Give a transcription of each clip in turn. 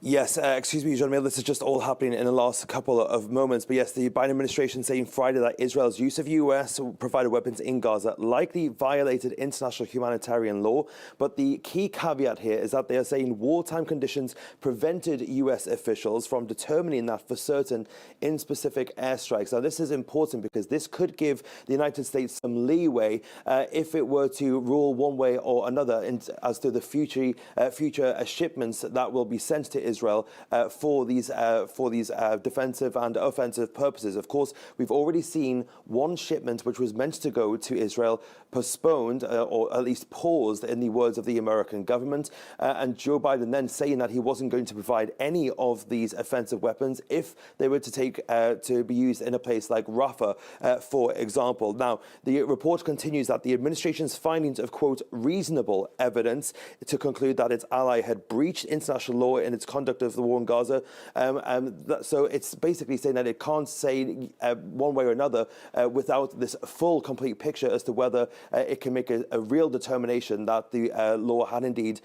Yes, excuse me, Jean-Mail, this is just all happening in the last couple of moments. But yes, the Biden administration saying Friday that Israel's use of U.S. provided weapons in Gaza likely violated international humanitarian law. But the key caveat here is that they are saying wartime conditions prevented U.S. officials from determining that for certain in specific airstrikes. Now, this is important because this could give the United States some leeway if it were to rule one way or another as to the future shipments that will be sent to Israel for these defensive and offensive purposes. Of course, we've already seen one shipment which was meant to go to Israel postponed or at least paused, in the words of the American government, and Joe Biden then saying that he wasn't going to provide any of these offensive weapons if they were to be used in a place like Rafah, for example. Now, the report continues that the administration's findings of, quote, reasonable evidence to conclude that its ally had breached international law in its conduct of the war in Gaza. So it's basically saying that it can't say one way or another without this full, complete picture as to whether it can make a real determination that the law had indeed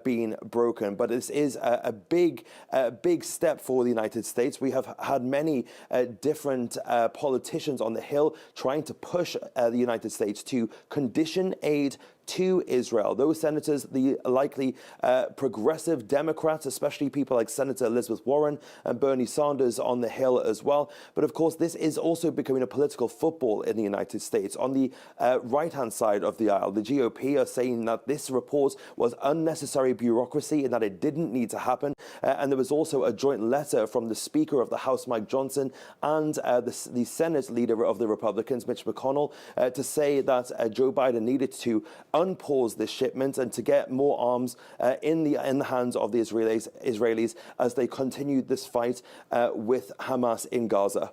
been broken. But this is a big step for the United States. We have had many different politicians on the Hill trying to push the United States to condition aid to Israel. Those senators, the likely progressive Democrats, especially people like Senator Elizabeth Warren and Bernie Sanders on the Hill as well. But of course, this is also becoming a political football in the United States. On the right-hand side of the aisle, the GOP are saying that this report was unnecessary bureaucracy and that it didn't need to happen. And there was also a joint letter from the Speaker of the House, Mike Johnson, and the Senate leader of the Republicans, Mitch McConnell, to say that Joe Biden needed to unpause this shipment and to get more arms in the hands of the Israelis as they continued this fight with Hamas in Gaza.